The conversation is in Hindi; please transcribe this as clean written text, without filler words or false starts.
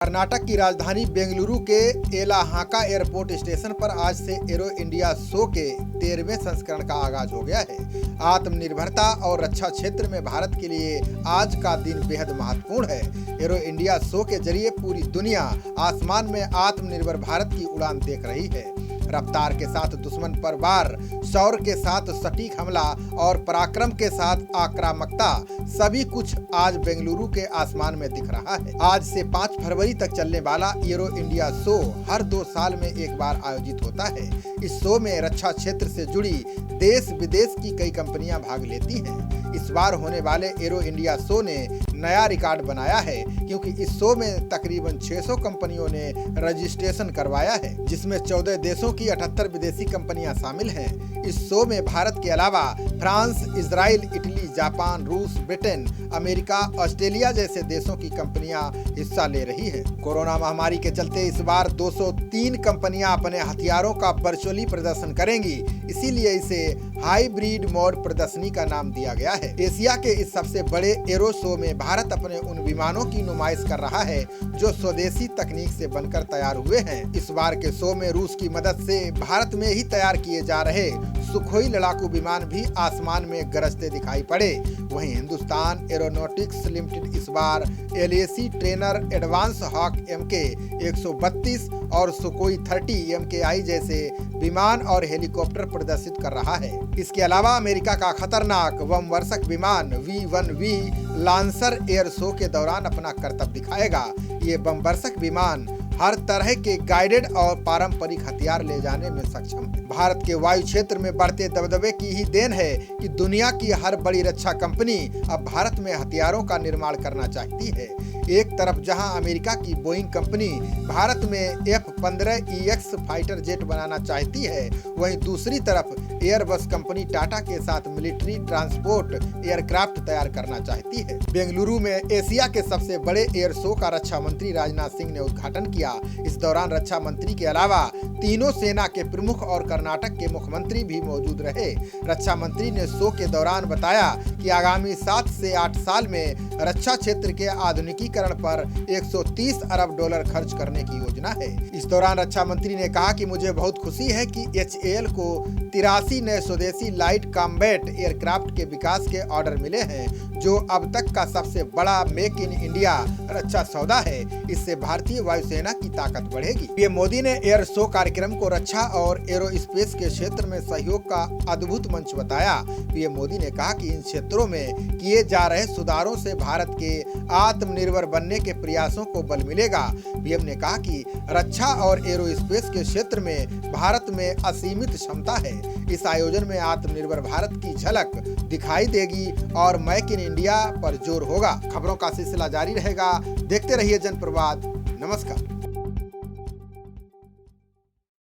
कर्नाटक की राजधानी बेंगलुरु के येलाहांका एयरपोर्ट स्टेशन पर आज से एरो इंडिया शो के 13वें संस्करण का आगाज हो गया है। आत्मनिर्भरता और रक्षा क्षेत्र में भारत के लिए आज का दिन बेहद महत्वपूर्ण है। एरो इंडिया शो के जरिए पूरी दुनिया आसमान में आत्मनिर्भर भारत की उड़ान देख रही है। रफ्तार के साथ दुश्मन पर वार, शौर्य के साथ सटीक हमला और पराक्रम के साथ आक्रामकता, सभी कुछ आज बेंगलुरु के आसमान में दिख रहा है। आज से 5 फरवरी तक चलने वाला एरो इंडिया शो हर 2 साल में एक बार आयोजित होता है। इस शो में रक्षा क्षेत्र से जुड़ी देश विदेश की कई कंपनियां भाग लेती हैं। इस बार होने वाले एरो इंडिया शो ने नया रिकॉर्ड बनाया है, क्योंकि इस शो में तकरीबन 600 कंपनियों ने रजिस्ट्रेशन करवाया है, जिसमें 14 देशों की 78 विदेशी कंपनियां शामिल हैं। इस शो में भारत के अलावा फ्रांस, इजराइल, इटली, जापान, रूस, ब्रिटेन, अमेरिका, ऑस्ट्रेलिया जैसे देशों की कंपनियां हिस्सा ले रही हैं। कोरोना महामारी के चलते इस बार 203 कंपनियां अपने हथियारों का वर्चुअली प्रदर्शन करेंगी, इसीलिए इसे हाइब्रिड मोड प्रदर्शनी का नाम दिया गया है। एशिया के इस सबसे बड़े एरो शो में भारत अपने उन विमानों की नुमाइश कर रहा है जो स्वदेशी तकनीक से बनकर तैयार हुए हैं। इस बार के शो में रूस की मदद से भारत में ही तैयार किए जा रहे सुखोई लड़ाकू विमान भी आसमान में गरजते दिखाई पड़े। वहीं हिंदुस्तान एरोनॉटिक्स लिमिटेड इस बार LAC trainer advance hawk MK 132 और सुखोई 30 MKI जैसे विमान और हेलीकॉप्टर प्रदर्शित कर रहा है। इसके अलावा अमेरिका का खतरनाक बमवर्षक विमान V1V लांसर एयर शो के दौरान अपना करतब दिखाएगा। ये बमवर्षक विमान हर तरह के गाइडेड और पारंपरिक हथियार ले जाने में सक्षम है। भारत के वायु क्षेत्र में बढ़ते दबदबे की ही देन है कि दुनिया की हर बड़ी रक्षा कंपनी अब भारत में हथियारों का निर्माण करना चाहती है। एक तरफ जहां अमेरिका की बोइंग कंपनी भारत में F-15EX फाइटर जेट बनाना चाहती है, वहीं दूसरी तरफ एयरबस कंपनी टाटा के साथ मिलिट्री ट्रांसपोर्ट एयरक्राफ्ट तैयार करना चाहती है। बेंगलुरु में एशिया के सबसे बड़े एयर शो का रक्षा मंत्री राजनाथ सिंह ने उद्घाटन किया। इस दौरान रक्षा मंत्री के अलावा तीनों सेना के प्रमुख और कर्नाटक के मुख्यमंत्री भी मौजूद रहे। रक्षा मंत्री ने शो के दौरान बताया कि आगामी 7 से 8 साल में रक्षा क्षेत्र के आधुनिकीकरण पर $130 अरब खर्च करने की योजना है। इस दौरान रक्षा मंत्री ने कहा कि मुझे बहुत खुशी है कि HAL को 83 नए स्वदेशी लाइट कॉम्बैट एयरक्राफ्ट के विकास के ऑर्डर मिले हैं, जो अब तक का सबसे बड़ा मेक इन इंडिया रक्षा सौदा है। इससे भारतीय वायुसेना की ताकत बढ़ेगी। पीएम मोदी ने एयर शो कार्यक्रम को रक्षा और एरोस्पेस के क्षेत्र में सहयोग का अद्भुत मंच बताया। पीएम मोदी ने कहा कि इन क्षेत्रों में किए जा रहे सुधारों से भारत के आत्मनिर्भर बनने के प्रयासों को बल मिलेगा। पीएम ने कहा कि रक्षा और एरोस्पेस के क्षेत्र में भारत में असीमित क्षमता है। इस आयोजन में आत्मनिर्भर भारत की झलक दिखाई देगी और मेक इन इंडिया पर जोर होगा। खबरों का सिलसिला जारी रहेगा। देखते रहिए जनप्रवाद। नमस्कार।